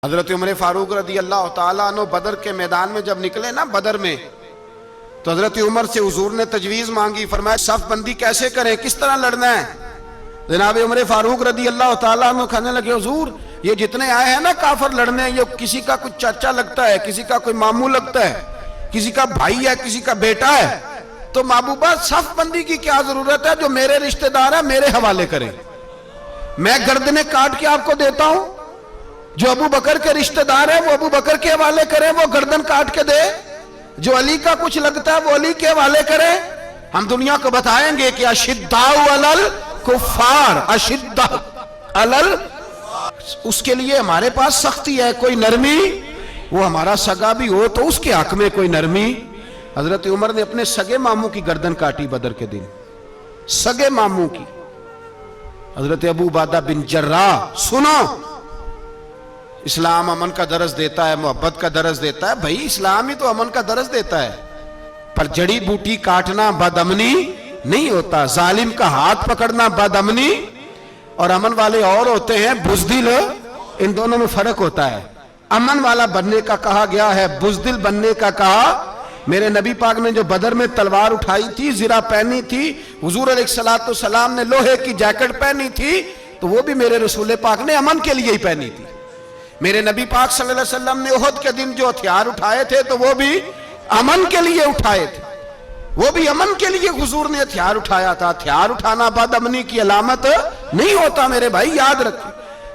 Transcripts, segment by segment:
حضرت عمر فاروق رضی اللہ تعالیٰ عنہ بدر کے میدان میں جب نکلے نا بدر میں، تو حضرت عمر سے حضور نے تجویز مانگی، فرمایا صف بندی کیسے کریں، کس طرح لڑنا ہے؟ جناب عمر فاروق رضی اللہ تعالیٰ عنہ کہنے لگے حضور یہ جتنے آئے ہیں نا کافر لڑنے، یہ کسی کا کوئی چاچا لگتا ہے، کسی کا کوئی ماموں لگتا ہے، کسی کا بھائی ہے، کسی کا بیٹا ہے، تو محبوبہ صف بندی کی کیا ضرورت ہے؟ جو میرے رشتہ دار ہیں میرے حوالے کریں، میں گردنیں کاٹ کے آپ کو دیتا ہوں، جو ابو بکر کے رشتہ دار ہیں وہ ابو بکر کے حوالے کریں، وہ گردن کاٹ کے دے، جو علی کا کچھ لگتا ہے وہ علی کے حوالے کریں۔ ہم دنیا کو بتائیں گے کہ اشداء علی الکفار، اشداء علی اس کے لیے ہمارے پاس سختی ہے، کوئی نرمی، وہ ہمارا سگا بھی ہو تو اس کے حق میں کوئی نرمی۔ حضرت عمر نے اپنے سگے ماموں کی گردن کاٹی بدر کے دن، سگے ماموں کی۔ حضرت ابو عبیدہ بن جراح، سنو، اسلام امن کا درس دیتا ہے، محبت کا درس دیتا ہے، بھائی اسلام ہی تو امن کا درس دیتا ہے، پر جڑی بوٹی کاٹنا بد امنی نہیں ہوتا، ظالم کا ہاتھ پکڑنا بد امنی، اور امن والے اور ہوتے ہیں بزدل، ان دونوں میں فرق ہوتا ہے۔ امن والا بننے کا کہا گیا ہے، بزدل بننے کا کہا۔ میرے نبی پاک نے جو بدر میں تلوار اٹھائی تھی، زرہ پہنی تھی، حضور علیہ السلام نے لوہے کی جیکٹ پہنی تھی، تو وہ بھی میرے رسول پاک نے امن کے لیے ہی پہنی تھی۔ میرے نبی پاک صلی اللہ علیہ وسلم نے احد کے دن جو ہتھیار اٹھائے تھے تو وہ بھی امن کے لیے اٹھائے تھے، وہ بھی امن کے لیے حضور نے ہتھیار اٹھایا تھا۔ ہتھیار اٹھانا بد امنی کی علامت نہیں ہوتا میرے بھائی، یاد رکھیں۔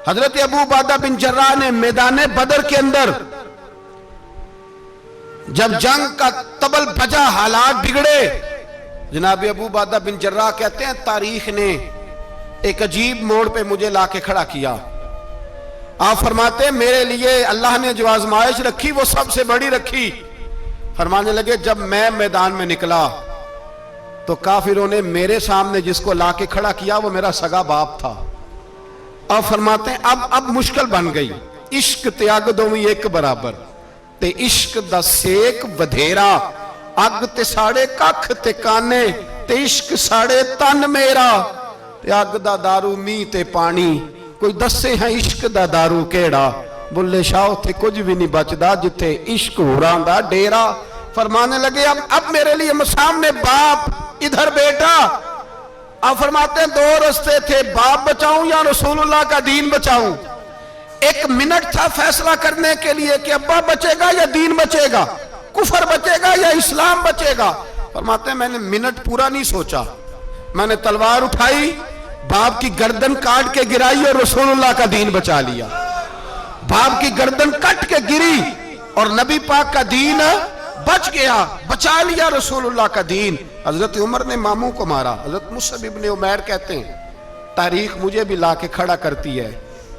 حضرت ابو عبیدہ بن جراح نے میدان بدر کے اندر جب جنگ کا طبل بجا، حالات بگڑے، جناب ابو عبیدہ بن جراح کہتے ہیں تاریخ نے ایک عجیب موڑ پہ مجھے لا کے کھڑا کیا۔ آپ فرماتے ہیں میرے لیے اللہ نے جو آزمائش رکھی وہ سب سے بڑی رکھی۔ فرمانے لگے جب میں میدان میں نکلا تو کافروں نے میرے سامنے جس کو لا کے کھڑا کیا وہ میرا سگا باپ تھا۔ اور فرماتے ہیں اب مشکل بن گئی، عشق تے اگ دوویں ایک برابر، تے عشق دا سیک ودھیرا، اگ تے ساڑے ککھ تے کانے، تے عشق ساڑے تن میرا، تے اگ دا دارو می تے پانی، کوئی دسے ہیں عشق دا دارو کیڑا، بلے شاہ تھے کچھ بھی نہیں بچدا جتھے عشق ہوران دا ڈیرا۔ فرمانے لگے اب میرے لیے سامنے باپ، ادھر بیٹا۔ آپ فرماتے ہیں دو رستے تھے، باپ بچاؤں یا رسول اللہ کا دین بچاؤں۔ ایک منٹ تھا فیصلہ کرنے کے لیے کہ ابا بچے گا یا دین بچے گا، کفر بچے گا یا اسلام بچے گا۔ فرماتے ہیں میں نے منٹ پورا نہیں سوچا، میں نے تلوار اٹھائی، باپ کی گردن کاٹ کے گرائی اور رسول اللہ کا دین بچا لیا۔ باپ کی گردن کٹ کے گری اور نبی پاک کا دین بچ گیا، بچا لیا رسول اللہ کا دین۔ حضرت عمر نے ماموں کو مارا۔ حضرت مصعب ابن عمیر کہتے ہیں تاریخ مجھے بھی لا کے کھڑا کرتی ہے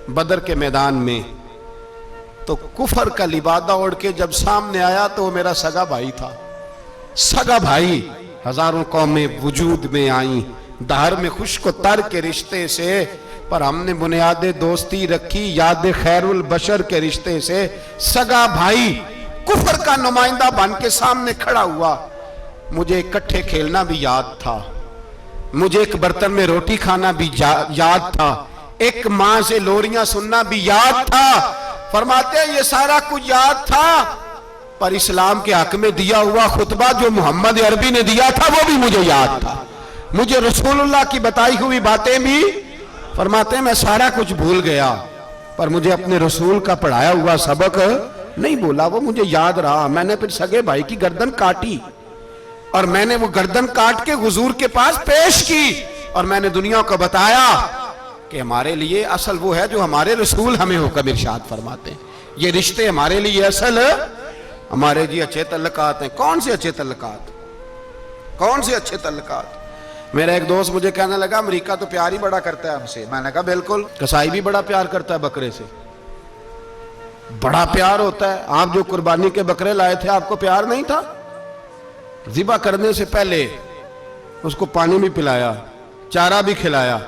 بدر کے میدان میں، تو کفر کا لبادہ اوڑھ کے جب سامنے آیا تو وہ میرا سگا بھائی تھا، سگا بھائی۔ ہزاروں قومیں وجود میں آئیں دہر میں خشک و تر کے رشتے سے، پر ہم نے بنیاد دوستی رکھی یاد خیر البشر کے رشتے سے۔ سگا بھائی کفر کا نمائندہ بن کے سامنے کھڑا ہوا۔ مجھے اکٹھے کھیلنا بھی یاد تھا، مجھے ایک برتن میں روٹی کھانا بھی یاد تھا، ایک ماں سے لوریاں سننا بھی یاد تھا۔ فرماتے ہیں یہ سارا کچھ یاد تھا، پر اسلام کے حق میں دیا ہوا خطبہ جو محمد عربی نے دیا تھا وہ بھی مجھے یاد تھا، مجھے رسول اللہ کی بتائی ہوئی باتیں بھی۔ فرماتے ہیں میں سارا کچھ بھول گیا، پر مجھے اپنے رسول کا پڑھایا ہوا سبق نہیں بولا، وہ مجھے یاد رہا۔ میں نے پھر سگے بھائی کی گردن کاٹی اور میں نے وہ گردن کاٹ کے حضور کے پاس پیش کی، اور میں نے دنیا کو بتایا کہ ہمارے لیے اصل وہ ہے جو ہمارے رسول ہمیں حکم ارشاد فرماتے ہیں۔ یہ رشتے ہمارے لیے اصل ہمارے جی اچھے تعلقات ہیں۔ کون سے اچھے تعلقات؟ کون سے اچھے تعلقات؟ میرا ایک دوست مجھے کہنے لگا امریکہ تو پیار ہی بڑا کرتا ہے ہم سے۔ میں نے کہا بالکل، کسائی بھی بڑا پیار کرتا ہے بکرے سے، بڑا پیار ہوتا ہے۔ آپ جو قربانی کے بکرے لائے تھے آپ کو پیار نہیں تھا؟ ذبح کرنے سے پہلے اس کو پانی بھی پلایا، چارہ بھی کھلایا،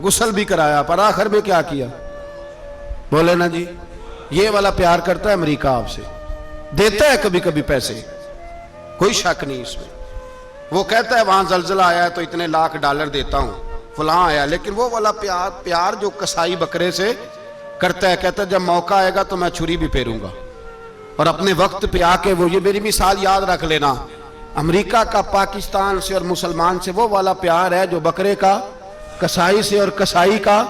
غسل بھی کرایا، پر آخر میں کیا کیا؟ بولے نا جی، یہ والا پیار کرتا ہے امریکہ آپ سے، دیتا ہے کبھی کبھی پیسے، کوئی شک نہیں اس میں۔ وہ کہتا ہے وہاں زلزلہ آیا ہے تو اتنے لاکھ ڈالر دیتا ہوں، فلاں آیا، لیکن وہ والا پیار جو کسائی بکرے سے کرتا ہے, کہتا ہے جب موقع آئے گا تو میں چھری بھی پھیروں گا, اور اپنے وقت پہ آ کے وہ, یہ میری مثال یاد رکھ لینا, امریکہ کا پاکستان سے اور مسلمان سے وہ والا پیار ہے جو بکرے کا کسائی سے اور کسائی کا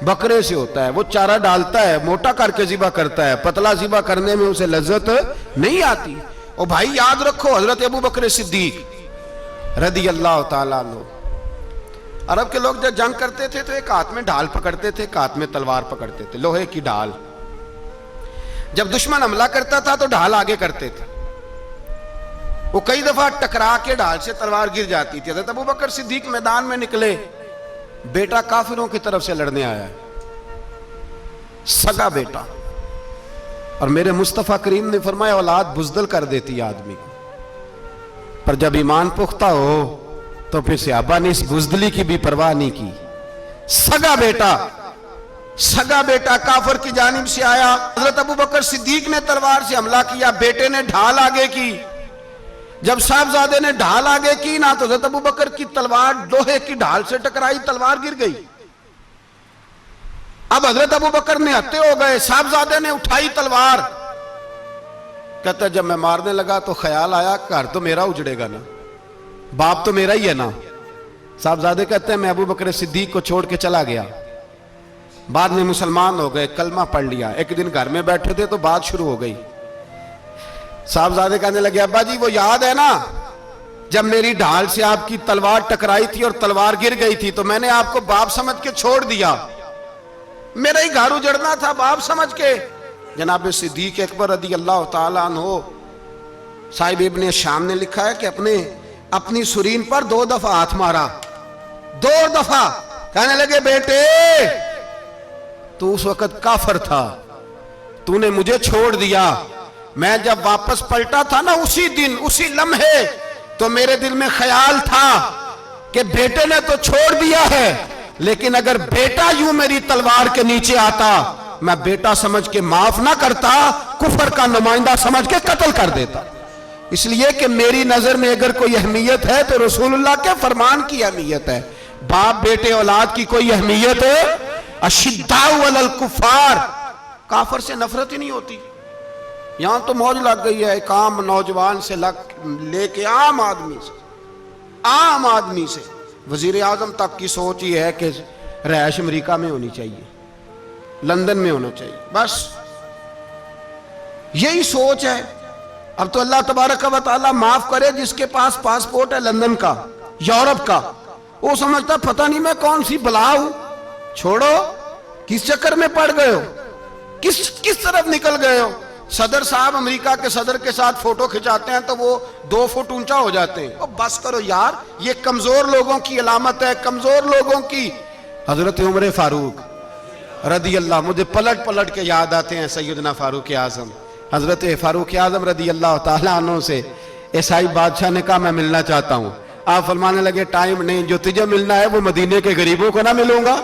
بکرے سے ہوتا ہے. وہ چارہ ڈالتا ہے, موٹا کر کے ذبح کرتا ہے, پتلا ذبح کرنے میں اسے لذت نہیں آتی. اور بھائی یاد رکھو, حضرت ابو بکر صدیق رضی اللہ تعالیٰ عنہ, عرب کے لوگ جب جنگ کرتے تھے تو ایک ہاتھ میں ڈھال پکڑتے تھے, ایک ہاتھ میں تلوار پکڑتے تھے, لوہے کی ڈھال. جب دشمن حملہ کرتا تھا تو ڈھال آگے کرتے تھے, وہ کئی دفعہ ٹکرا کے ڈھال سے تلوار گر جاتی تھی. حضرت ابو بکر صدیق میدان میں نکلے, بیٹا کافروں کی طرف سے لڑنے آیا ہے, سگا بیٹا, اور میرے مصطفیٰ کریم نے فرمایا اولاد بزدل کر دیتی آدمی کو, پر جب ایمان پختہ ہو تو پھر صحابہ نے اس بزدلی کی بھی پرواہ نہیں کی. سگا بیٹا کافر کی جانب سے آیا, حضرت ابو بکر صدیق نے تلوار سے حملہ کیا, بیٹے نے ڈھال آگے کی. جب صاحبزادے نے ڈھال آگے کی نا تو حضرت ابو بکر کی تلوار لوہے کی ڈھال سے ٹکرائی, تلوار گر گئی. اب حضرت ابو بکر نے ہتے ہو گئے, صاحبزادے نے اٹھائی تلوار, کہتا جب میں مارنے لگا تو خیال آیا گھر تو میرا اجڑے گا نا, باپ تو میرا ہی ہے نا. صاحبزادے کہتے ہیں میں ابو بکر صدیق کو چھوڑ کے چلا گیا, بعد میں مسلمان ہو گئے, کلمہ پڑھ لیا. ایک دن گھر میں بیٹھے تھے تو بات شروع ہو گئی. صاحبزادے کہنے لگے ابا جی وہ یاد ہے نا جب میری ڈھال سے آپ کی تلوار ٹکرائی تھی اور تلوار گر گئی تھی تو میں نے آپ کو باپ سمجھ کے چھوڑ دیا, میرا ہی گھر اجڑنا تھا باپ سمجھ کے. جناب صدیق اکبر رضی اللہ تعالیٰ عنہ, صاحب ابن شام نے لکھا ہے کہ اپنی سرین پر 2 دفعہ ہاتھ مارا, 2 دفعہ. کہنے لگے بیٹے تو اس وقت کافر تھا, تو نے مجھے چھوڑ دیا, میں جب واپس پلٹا تھا نا اسی دن اسی لمحے تو میرے دل میں خیال تھا کہ بیٹے نے تو چھوڑ دیا ہے, لیکن اگر بیٹا یوں میری تلوار کے نیچے آتا میں بیٹا سمجھ کے معاف نہ کرتا, کفر کا نمائندہ سمجھ کے قتل کر دیتا. اس لیے کہ میری نظر میں اگر کوئی اہمیت ہے تو رسول اللہ کے فرمان کی اہمیت ہے, باپ بیٹے اولاد کی کوئی اہمیت ہے. اشداء علی الکفار, کافر سے نفرت ہی نہیں ہوتی. یہاں تو موج لگ گئی ہے ایک عام نوجوان سے لے کے عام آدمی سے وزیر اعظم تک کی سوچ یہ ہے کہ رہائش امریکہ میں ہونی چاہیے, لندن میں ہونا چاہیے, بس یہی سوچ ہے. اب تو اللہ تبارک و تعالیٰ معاف کرے جس کے پاس پاسپورٹ ہے لندن کا, یورپ کا, وہ سمجھتا پتہ نہیں میں کون سی بلا ہوں. چھوڑو, کس چکر میں پڑ گئے ہو, کس طرف نکل گئے ہو. صدر صاحب امریکہ کے صدر کے ساتھ فوٹو کھچاتے ہیں تو وہ 2 فٹ اونچا ہو جاتے ہیں. بس کرو یار, یہ کمزور لوگوں کی علامت ہے, کمزور لوگوں کی. حضرت عمر فاروق رضی اللہ, مجھے پلٹ کے یاد آتے ہیں سیدنا فاروق اعظم, حضرت فاروق اعظم رضی اللہ تعالیٰ عنہ سے عیسائی بادشاہ نے کہا میں ملنا چاہتا ہوں. آپ فرمانے لگے ٹائم نہیں, جو تجھے ملنا ہے وہ مدینے کے غریبوں کو نہ ملوں گا,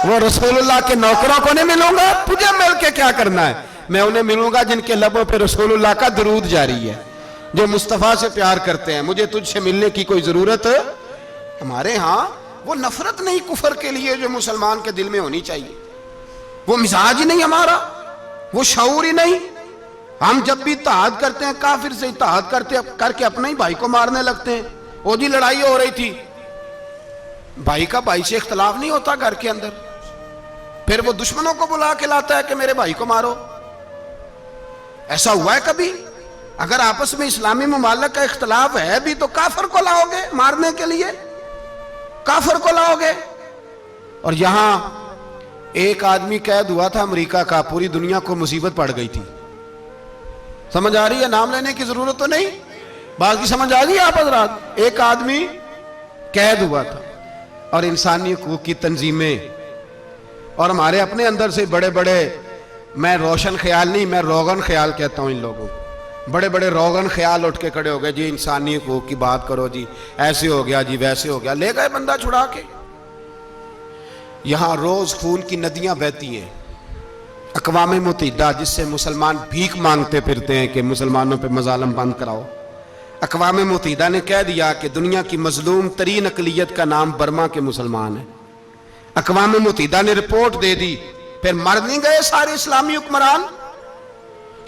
وہ رسول اللہ کے نوکروں کو نہیں ملوں گا, تجھے مل کے کیا کرنا ہے. میں انہیں ملوں گا جن کے لبوں پہ رسول اللہ کا درود جاری ہے, جو مصطفیٰ سے پیار کرتے ہیں. مجھے تجھ سے ملنے کی کوئی ضرورت ہے. ہمارے ہاں وہ نفرت نہیں کفر کے لیے جو مسلمان کے دل میں ہونی چاہیے, وہ مزاج ہی نہیں ہمارا, وہ شعور ہی نہیں. ہم جب بھی اتحاد کرتے ہیں کافر سے اتحاد کر کے اپنے ہی بھائی کو مارنے لگتے ہیں. وہ جی لڑائی ہو رہی تھی, بھائی کا بھائی سے اختلاف نہیں ہوتا گھر کے اندر, پھر وہ دشمنوں کو بلا کے لاتا ہے کہ میرے بھائی کو مارو. ایسا ہوا ہے کبھی؟ اگر آپس میں اسلامی ممالک کا اختلاف ہے بھی تو کافر کو لاؤ گے مارنے کے لیے, کافر کو لاؤ گے. اور یہاں ایک آدمی قید ہوا تھا امریکہ کا, پوری دنیا کو مصیبت پڑ گئی تھی. سمجھ آ رہی ہے؟ نام لینے کی ضرورت تو نہیں, بات کی سمجھ آ رہی ہے آپ حضرات؟ ایک آدمی قید ہوا تھا اور انسانی حقوق کی تنظیمیں اور ہمارے اپنے اندر سے بڑے بڑے, میں روشن خیال نہیں, میں روغن خیال کہتا ہوں ان لوگوں کو, بڑے بڑے روغن خیال اٹھ کے کھڑے ہو گئے, جی انسانی حقوق کی بات کرو, جی ایسے ہو گیا, جی ویسے ہو گیا. لے گئے بندہ چھڑا کے. یہاں روز خون کی ندیاں بہتی ہیں. اقوام متحدہ جس سے مسلمان بھیک مانگتے پھرتے ہیں کہ مسلمانوں پہ مظالم بند کراؤ, اقوام متحدہ نے کہہ دیا کہ دنیا کی مظلوم ترین اقلیت کا نام برما کے مسلمان ہے. اقوام متحدہ نے رپورٹ دے دی پھر مر نہیں گئے سارے اسلامی حکمران؟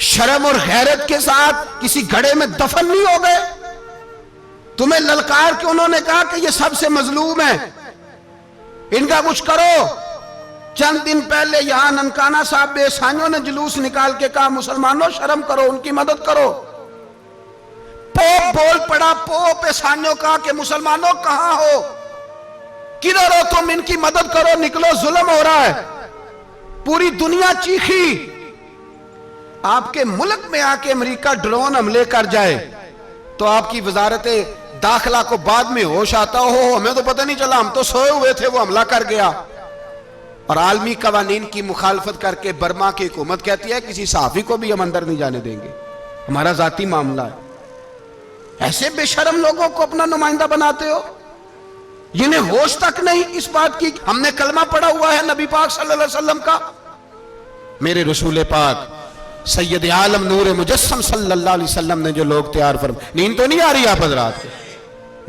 شرم اور غیرت کے ساتھ کسی گھڑے میں دفن نہیں ہو گئے؟ تمہیں للکار کے انہوں نے کہا کہ یہ سب سے مظلوم ہیں، ان کا کچھ کرو۔ چند دن پہلے یہاں ننکانہ صاحب بے احسانیوں نے جلوس نکال کے کہا مسلمانوں شرم کرو، ان کی مدد کرو۔ پوپ بول پڑا، پوپ احسانیوں کہا کہ مسلمانوں کہاں ہو، کدھر ہو تم، ان کی مدد کرو، نکلو ظلم ہو رہا ہے۔ پوری دنیا چیخی۔ آپ کے ملک میں آ کے امریکہ ڈرون حملے کر جائے تو آپ کی وزارت داخلہ کو بعد میں ہوش آتا ہو ہمیں تو پتہ نہیں چلا، ہم تو سوئے ہوئے تھے، وہ حملہ کر گیا۔ اور عالمی قوانین کی مخالفت کر کے برما کی حکومت کہتی ہے کسی صحافی کو بھی ہم اندر نہیں جانے دیں گے، ہمارا ذاتی معاملہ ہے۔ ایسے بے شرم لوگوں کو اپنا نمائندہ بناتے ہو، جنہیں ہوش تک نہیں اس بات کی۔ ہم نے کلمہ پڑھا ہوا ہے نبی پاک صلی اللہ علیہ وسلم کا، میرے رسول پاک سید عالم نور مجسم صلی اللہ علیہ وسلم نے جو لوگ تیار فرمائے، نیند تو نہیں آ رہی آپ حضرات کو،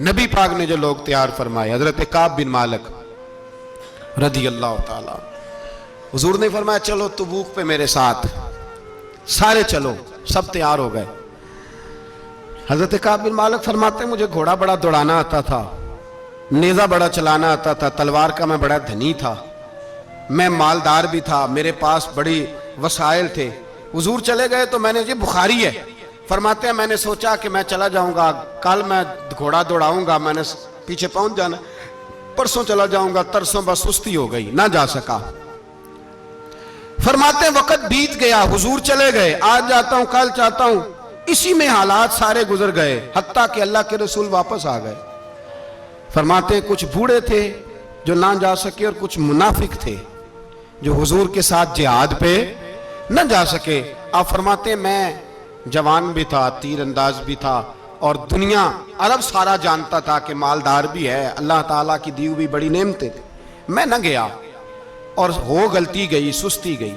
نبی پاک نے جو لوگ تیار فرمائے، حضرت کعب بن مالک رضی اللہ تعالیٰ، حضور نے فرمایا چلو تبوک پہ میرے ساتھ، سارے چلو، سب تیار ہو گئے۔ حضرت کعب بن مالک فرماتے ہیں مجھے گھوڑا بڑا دوڑانا آتا تھا، نیزہ بڑا چلانا آتا تھا، تلوار کا میں بڑا دھنی تھا، میں مالدار بھی تھا، میرے پاس بڑی وسائل تھے۔ حضور چلے گئے تو میں نے یہ بخاری ہے، فرماتے ہیں میں نے سوچا کہ میں چلا جاؤں گا، کل میں گھوڑا دوڑاؤں گا، میں نے پیچھے پہنچ جانا، پرسوں چلا جاؤں گا، ترسوں بس سستی ہو گئی، نہ جا سکا۔ فرماتے ہیں وقت بیت گیا، حضور چلے گئے، آج جاتا ہوں کل چاہتا ہوں، اسی میں حالات سارے گزر گئے، حتیٰ کہ اللہ کے رسول واپس آ گئے۔ فرماتے ہیں کچھ بوڑھے تھے جو نہ جا سکے اور کچھ منافق تھے جو حضور کے ساتھ جہاد پہ نہ جا سکے۔ آپ فرماتے ہیں میں جوان بھی تھا، تیر انداز بھی تھا، اور دنیا عرب سارا جانتا تھا کہ مالدار بھی ہے، اللہ تعالیٰ کی دی ہوئی بڑی نعمتیں تھے، میں نہ گیا اور ہو غلطی گئی، سستی گئی۔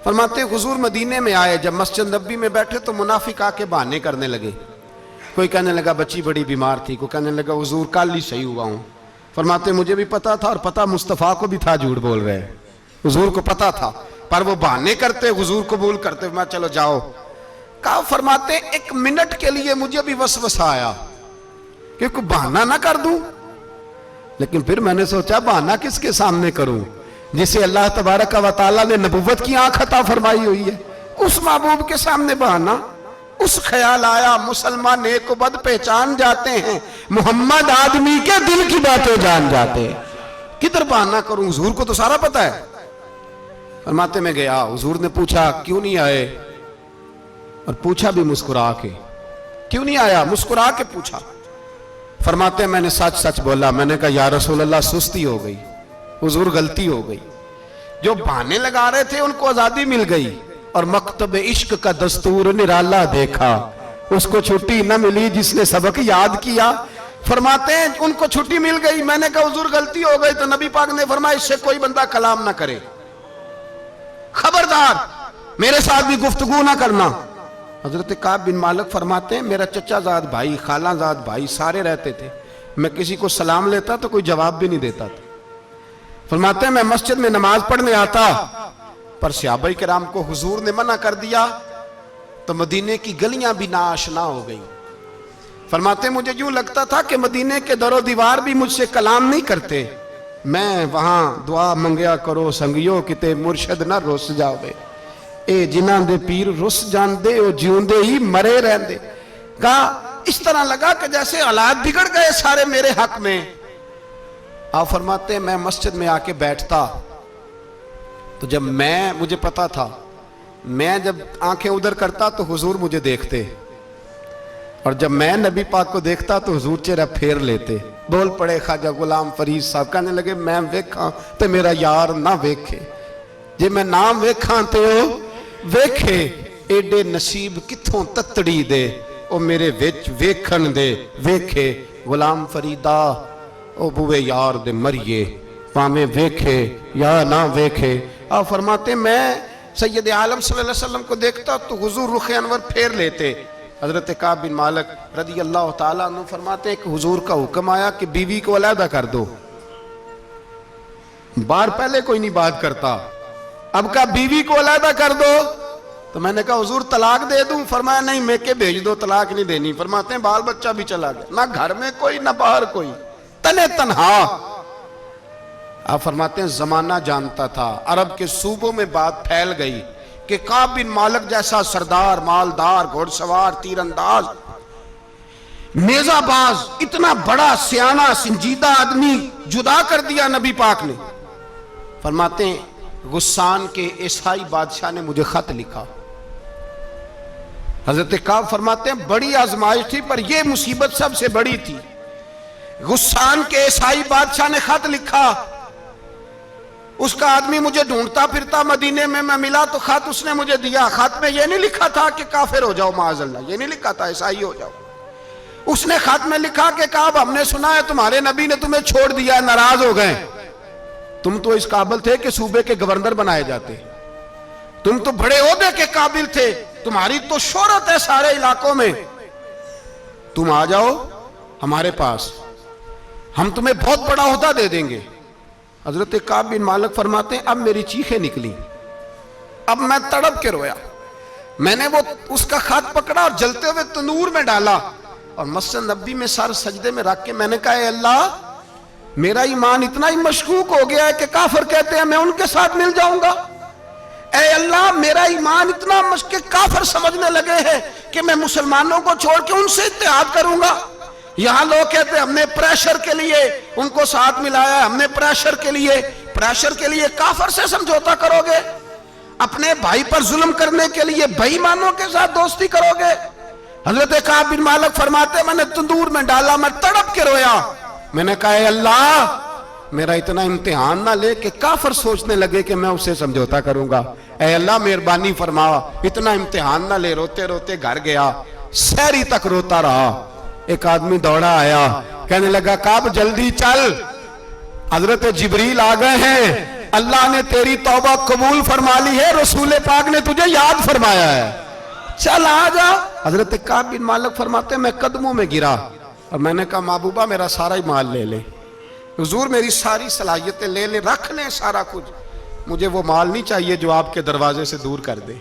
فرماتے ہیں حضور مدینے میں آئے، جب مسجد نبی میں بیٹھے تو منافق آ کے بہانے کرنے لگے، کوئی کہنے لگا بچی بڑی بیمار تھی، کوئی کہنے لگا حضور کل ہی صحیح ہوا ہوں۔ فرماتے ہیں مجھے بھی پتا تھا اور پتا مصطفیٰ کو بھی تھا جھوٹ بول رہے، حضور کو پتا تھا، پر وہ بہانے کرتے، حضور قبول کرتے، میں چلو جاؤ۔ کہا فرماتے ہیں ایک منٹ کے لیے مجھے بھی وسوسہ آیا کہ کوئی بہانہ نہ کر دوں، لیکن پھر میں نے سوچا بہانہ کس کے سامنے کروں، جسے اللہ تبارک و تعالیٰ نے نبوت کی آنکھ عطا فرمائی ہوئی ہے، اس محبوب کے سامنے بہانہ۔ اس خیال آیا مسلمان نیک و بد پہچان جاتے ہیں، محمد آدمی کے دل کی باتیں جان جاتے ہیں، کدھر بہانہ کروں، حضور کو تو سارا پتا ہے۔ فرماتے میں گیا، حضور نے پوچھا کیوں نہیں آئے، اور پوچھا بھی مسکرا کے، کیوں نہیں آیا، مسکرا کے پوچھا۔ فرماتے ہیں میں نے سچ سچ بولا، میں نے کہا یا رسول اللہ سستی ہو گئی، حضور غلطی ہو گئی۔ جو بہانے لگا رہے تھے ان کو آزادی مل گئی، اور مکتب عشق کا دستور نرالا دیکھا، اس کو چھٹی نہ ملی جس نے سبق یاد کیا۔ فرماتے ہیں ان کو چھٹی مل گئی، میں نے کہا حضور غلطی ہو گئی، تو نبی پاک نے فرمایا اس سے کوئی بندہ کلام نہ کرے، خبردار میرے ساتھ بھی گفتگو نہ کرنا۔ حضرت کعب بن مالک فرماتے ہیں میرا چچا زاد بھائی، خالہ زاد بھائی سارے رہتے تھے، میں کسی کو سلام لیتا تو کوئی جواب بھی نہیں دیتا تھا۔ فرماتے ہیں میں مسجد میں نماز پڑھنے آتا، پر صحابہ کرام کو حضور نے منع کر دیا تو مدینے کی گلیاں بھی ناآشنا ہو گئی۔ فرماتے ہیں مجھے یوں لگتا تھا کہ مدینے کے در و دیوار بھی مجھ سے کلام نہیں کرتے، میں وہاں دعا منگیا کرو سنگیو کتے مرشد نہ رس جاوے، اے جنہاں دے پیر رس جان دے او جیوندے ہی مرے رہن دے۔ کہا اس طرح لگا کہ جیسے حالات بگڑ گئے سارے میرے حق میں۔ آپ فرماتے ہیں میں مسجد میں آ کے بیٹھتا تو جب مجھے پتا تھا میں جب آنکھیں ادھر کرتا تو حضور مجھے دیکھتے، اور جب میں نبی پاک کو دیکھتا تو حضور چہرہ پھیر لیتے۔ بول پڑے خواجہ غلام فرید صاحب، کہنے لگے میں ویکھاں تے میرا یار نہ ویکھے، جے میں نام ویکھاں تے او ویکھے، ایڈے نصیب کتھوں تتڑی دے او میرے وچ ویکھن دے ویکھے، غلام فریدہ او بوے یار دے مریے پامیں ویکھے یا نہ ویکھے۔ آپ فرماتے ہیں میں سید عالم صلی اللہ علیہ وسلم کو دیکھتا تو حضور رخ انور پھیر لیتے۔ حضرت کعب بن مالک رضی اللہ تعالیٰ عنہ فرماتے ہیں کہ حضور کا حکم آیا کہ بیوی کو علیحدہ کر دو، بار پہلے کوئی نہیں بات کرتا، اب کہا بیوی کو علیحدہ کر دو، تو میں نے کہا حضور طلاق دے دوں؟ فرمایا نہیں، میکے بھیج دو، طلاق نہیں دینی۔ فرماتے ہیں بال بچہ بھی چلا گیا، نہ گھر میں کوئی نہ باہر کوئی، تنے تنہا۔ آپ فرماتے ہیں زمانہ جانتا تھا، عرب کے صوبوں میں بات پھیل گئی کہ کعب بن مالک جیسا سردار، مالدار، گھوڑ سوار، تیر انداز، نیزہ باز، اتنا بڑا سیانہ سنجیدہ آدمی جدا کر دیا نبی پاک نے۔ فرماتے ہیں غسان کے عیسائی بادشاہ نے مجھے خط لکھا۔ حضرت کعب فرماتے ہیں بڑی آزمائش تھی، پر یہ مصیبت سب سے بڑی تھی۔ غسان کے عیسائی بادشاہ نے خط لکھا، اس کا آدمی مجھے ڈھونڈتا پھرتا مدینے میں، میں ملا تو خط اس نے مجھے دیا۔ خط میں یہ نہیں لکھا تھا کہ کافر ہو جاؤ معاذ اللہ، یہ نہیں لکھا تھا عیسائی ہو جاؤ۔ اس نے خط میں لکھا کہ کعب ہم نے سنا ہے تمہارے نبی نے تمہیں چھوڑ دیا، ناراض ہو گئے، تم تو اس قابل تھے کہ صوبے کے گورنر بنائے جاتے، تم تو بڑے عہدے کے قابل تھے، تمہاری تو شہرت ہے سارے علاقوں میں، تم آ جاؤ ہمارے پاس، ہم تمہیں بہت بڑا عہدہ دے دیں گے۔ حضرت کعب بن مالک فرماتے ہیں اب میری چیخیں نکلی، اب میں تڑپ کے رویا۔ میں نے وہ اس کا خط پکڑا اور جلتے ہوئے تنور میں ڈالا اور مسجد نبی میں سر سجدے میں رکھ کے میں نے کہا اے اللہ، میرا ایمان اتنا ہی مشکوک ہو گیا ہے کہ کافر کہتے ہیں میں ان کے ساتھ مل جاؤں گا۔ اے اللہ، میرا ایمان اتنا مشکوک، کافر سمجھنے لگے ہیں کہ میں مسلمانوں کو چھوڑ کے ان سے اتحاد کروں گا۔ یہاں لوگ کہتے ہیں ہم نے پریشر کے لیے ان کو ساتھ ملایا، ہم نے پریشر کے لیے کافر سے سمجھوتا کرو گے، اپنے بھائی پر ظلم کرنے کے لیے بے ایمانوں کے ساتھ دوستی کرو گے۔ حضرت کعب بن مالک فرماتے ہیں میں نے تندور میں ڈالا، میں تڑپ کے رویا، میں نے کہا اے اللہ، میرا اتنا امتحان نہ لے کہ کافر سوچنے لگے کہ میں اسے سمجھوتا کروں گا، اے اللہ مہربانی فرما، اتنا امتحان نہ لے۔ روتے روتے گھر گیا، سحری تک روتا رہا۔ ایک آدمی دوڑا آیا، کہنے لگا کعب جلدی چل، حضرت جبریل آ گئے ہیں، اللہ نے تیری توبہ قبول فرما لی ہے، رسول پاک نے تجھے یاد فرمایا ہے، چل آ جا۔ حضرت کعب بن مالک فرماتے ہیں میں قدموں میں گرا اور میں نے کہا محبوبہ میرا سارا ہی مال لے لے، حضور میری ساری صلاحیتیں لے لیں، رکھ لیں سارا کچھ، مجھے وہ مال نہیں چاہیے جو آپ کے دروازے سے دور کر دے،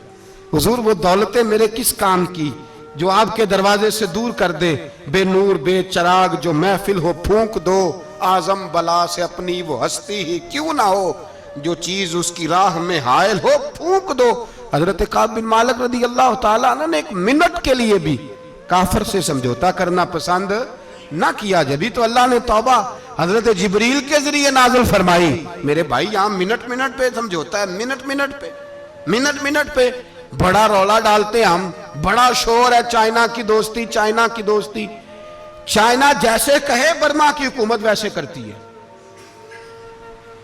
حضور وہ دولتیں میرے کس کام کی جو آپ کے دروازے سے دور کر دے، بے نور بے چراغ جو محفل ہو پھونک دو، اعظم بلا سے اپنی وہ ہستی ہی کیوں نہ ہو، جو چیز اس کی راہ میں حائل ہو پھونک دو۔ حضرت کعب بن مالک رضی اللہ تعالیٰ عنہ نے ایک منٹ کے لیے بھی کافر سے سمجھوتا کرنا پسند نہ کیا، جبھی تو اللہ نے توبہ حضرت جبریل کے ذریعے نازل فرمائی۔ میرے بھائی یہاں منٹ پہ سمجھوتا ہے، منٹ پہ بڑا رولا ڈالتے ہم، بڑا شور ہے چائنا کی دوستی، چائنا کی دوستی، چائنا جیسے کہے برما کی حکومت ویسے کرتی ہے،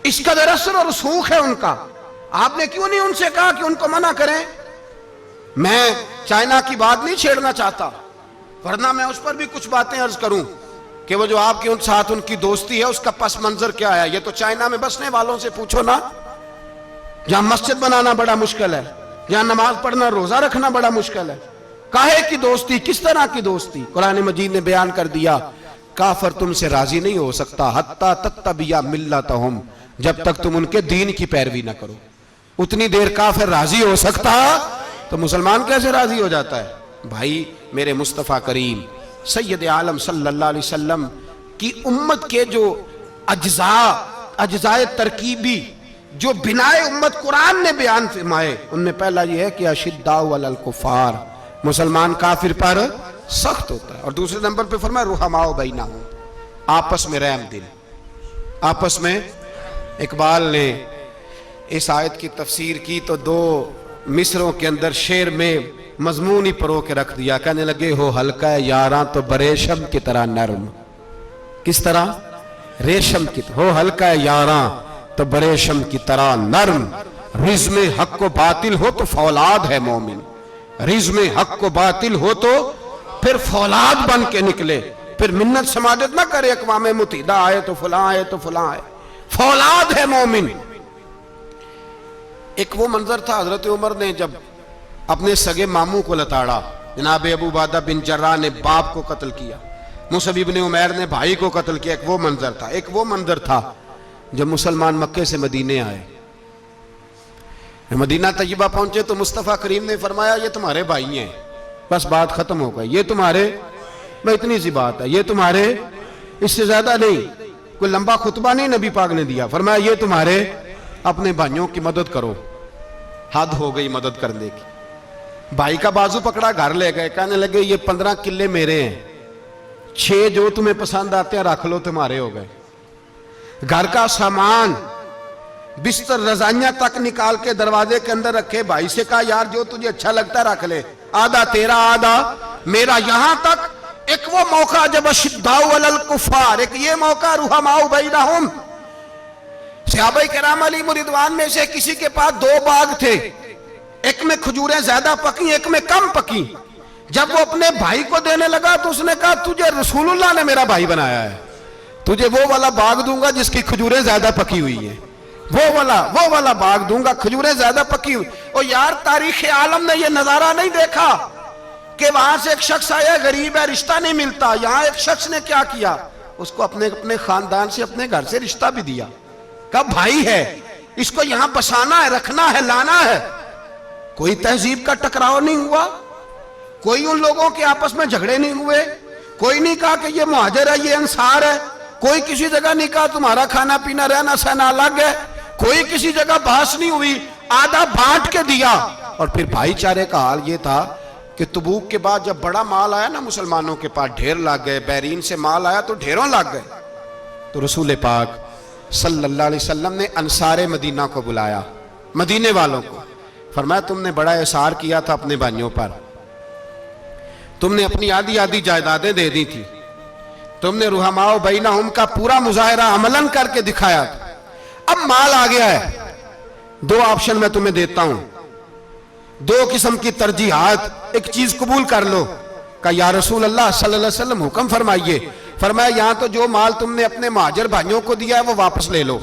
اس قدر اثر اور رسوخ ہے ان کا۔ آپ نے کیوں نہیں ان سے کہا کہ ان کو منع کریں؟ میں چائنا کی بات نہیں چھیڑنا چاہتا، ورنہ میں اس پر بھی کچھ باتیں عرض کروں کہ وہ جو آپ کے ان ساتھ ان کی دوستی ہے اس کا پس منظر کیا ہے۔ یہ تو چائنا میں بسنے والوں سے پوچھو نا، جہاں مسجد بنانا بڑا مشکل ہے، جہاں نماز پڑھنا روزہ رکھنا بڑا مشکل ہے، کاہے کی دوستی، کس طرح کی دوستی؟ قرآن مجید نے بیان کر دیا کافر تم سے راضی نہیں ہو سکتا حتی تتبع ملتہم، جب تک تم ان کے دین کی پیروی نہ کرو۔ اتنی دیر کافر راضی ہو سکتا تو مسلمان کیسے راضی ہو جاتا ہے؟ بھائی میرے مصطفیٰ کریم سید عالم صلی اللہ علیہ وسلم کی امت کے جو اجزاء ترکیبی جو بنائے امت قرآن نے بیان فرمائے، ان میں پہلا یہ ہے کہ اشداء علی الکفار، مسلمان کافر پر سخت ہوتا ہے، اور دوسرے نمبر پہ فرمایا رحماء بینہم، آپس میں رحم دل، آپس میں۔ اقبال نے اس آیت کی تفسیر کی تو دو مصروں کے اندر شعر میں مضمون ہی پرو کے رکھ دیا، کہنے لگے ہو ہلکا یاراں تو بریشم کی طرح نرم، کس طرح؟ ریشم کی طرح، ہو ہلکا یاراں تو بریشم کی طرح نرم، رزم حق و باطل ہو تو فولاد ہے مومن، رزم حق و باطل ہو تو پھر فولاد بن کے نکلے، پھر منت سماجت نہ کرے اقوام متحدہ آئے تو فلاں آئے تو فلاں آئے، فولاد ہے مومن۔ ایک وہ منظر تھا حضرت عمر نے جب اپنے سگے ماموں کو لتاڑا، جناب ابو عبیدہ بن جراح نے باپ کو قتل کیا، مصعب بن عمیر نے بھائی کو قتل کیا، ایک وہ منظر تھا۔ ایک وہ منظر تھا جب مسلمان مکے سے مدینے آئے، مدینہ طیبہ پہنچے تو مصطفیٰ کریم نے فرمایا یہ تمہارے بھائی ہیں، بس بات ختم ہو گئی، یہ تمہارے، میں اتنی سی بات ہے، یہ تمہارے، اس سے زیادہ نہیں، کوئی لمبا خطبہ نہیں نبی پاک نے دیا، فرمایا یہ تمہارے اپنے بھائیوں کی مدد کرو۔ حد ہو گئی مدد کرنے کی، بھائی کا بازو پکڑا، گھر لے گئے، کہنے لگے یہ 15 کلے میرے ہیں، 6 جو تمہیں پسند آتے ہیں رکھ لو، تمہارے ہو گئے۔ گھر کا سامان، بستر رضائیاں تک نکال کے دروازے کے اندر رکھے، بھائی سے کہا یار جو تجھے اچھا لگتا ہے رکھ لے، آدھا تیرا آدھا میرا۔ یہاں تک ایک وہ موقع جب اشداء علی الکفار، ایک یہ موقع رحماء بینہم، صحابہ کرام علیہم رضوان میں سے کسی کے پاس 2 باغ تھے، ایک میں کھجوریں زیادہ پکی ایک میں کم پکی۔ جب وہ اپنے بھائی کو دینے لگا تو اس نے کہا تجھے رسول اللہ نے میرا بھائی بنایا ہے، تجھے وہ والا باغ دوں گا جس کی کھجوریں زیادہ پکی ہوئی ہیں، وہ والا باغ دوں گا، کھجوریں زیادہ پکی ہوئی۔ اور یار تاریخ عالم نے یہ نظارہ نہیں دیکھا کہ وہاں سے ایک شخص آیا غریب ہے رشتہ نہیں ملتا، یہاں ایک شخص نے کیا کیا، اس کو اپنے خاندان سے اپنے گھر سے رشتہ بھی دیا، کہا بھائی ہے، اس کو یہاں بسانا ہے، رکھنا ہے، لانا ہے۔ کوئی تہذیب کا ٹکراؤ نہیں ہوا، کوئی ان لوگوں کے آپس میں جھگڑے نہیں ہوئے، کوئی نہیں کہا کہ یہ مہاجر ہے یہ انصار ہے، کوئی کسی جگہ نہیں کہا تمہارا کھانا پینا رہنا سہنا الگ ہے، کوئی کسی جگہ بحث نہیں ہوئی، آدھا بانٹ کے دیا۔ اور پھر بھائی چارے کا حال یہ تھا کہ تبوک کے بعد جب بڑا مال آیا نا مسلمانوں کے پاس، ڈھیر لگ گئے، بیرین سے مال آیا تو ڈھیروں لگ گئے، تو رسول پاک صلی اللہ علیہ وسلم نے انصار مدینہ کو بلایا، مدینے والوں کو، فرمایا تم نے بڑا احسار کیا تھا اپنے بھائیوں پر، تم نے اپنی آدھی جائیدادیں دے دی تھی، تم نے رحماء بینہم کا پورا مظاہرہ عملاً کر کے دکھایا تھا، اب مال آ گیا ہے، 2 آپشن میں تمہیں دیتا ہوں، 2 قسم کی ترجیحات، ایک چیز قبول کر لو۔ کہا یا رسول اللہ صلی اللہ علیہ وسلم حکم فرمائیے۔ فرمایا یہاں تو جو مال تم نے اپنے مہاجر بھائیوں کو دیا ہے وہ واپس لے لو،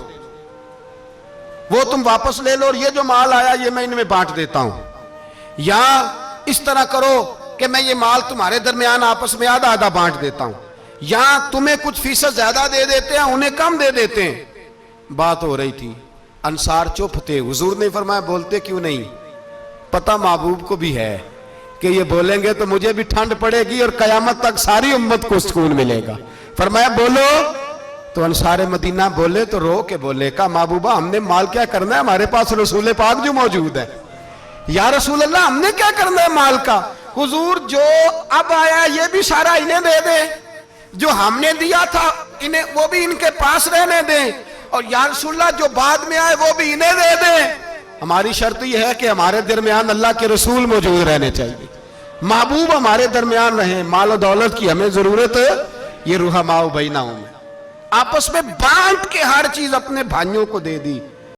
وہ تم واپس لے لو، اور یہ جو مال آیا یہ میں ان میں بانٹ دیتا ہوں، یا اس طرح کرو کہ میں یہ مال تمہارے درمیان آپس میں آدھا آدھا بانٹ دیتا ہوں، یا تمہیں کچھ فیصد زیادہ دے دیتے ہیں انہیں کم دے دیتے ہیں۔ بات ہو رہی تھی، انصار چپ تھے، حضور نے فرمایا بولتے کیوں نہیں، پتہ محبوب کو بھی ہے کہ یہ بولیں گے تو مجھے بھی ٹھنڈ پڑے گی اور قیامت تک ساری امت کو سکون ملے گا۔ فرمایا بولو، تو انصار مدینہ بولے تو رو کے بولے، کہا محبوبہ ہم نے مال کیا کرنا ہے، ہمارے پاس رسول پاک جو موجود ہے، یا رسول اللہ ہم نے کیا کرنا ہے مال کا، حضور جو اب آیا یہ بھی سارا انہیں دے دیں، جو ہم نے دیا تھا انہیں وہ بھی ان کے پاس رہنے دیں، اور یا رسول اللہ جو بعد میں آئے وہ بھی انہیں دے دیں۔ ہماری شرط یہ ہے کہ ہمارے درمیان اللہ کے رسول موجود رہنے چاہیے، محبوب ہمارے درمیان رہیں، مال و دولت کی ہمیں ضرورت ہے، یہ رحماء بینہم آپس میں بانٹ کے ہر چیز اپنے بھائیوں کو دے دی۔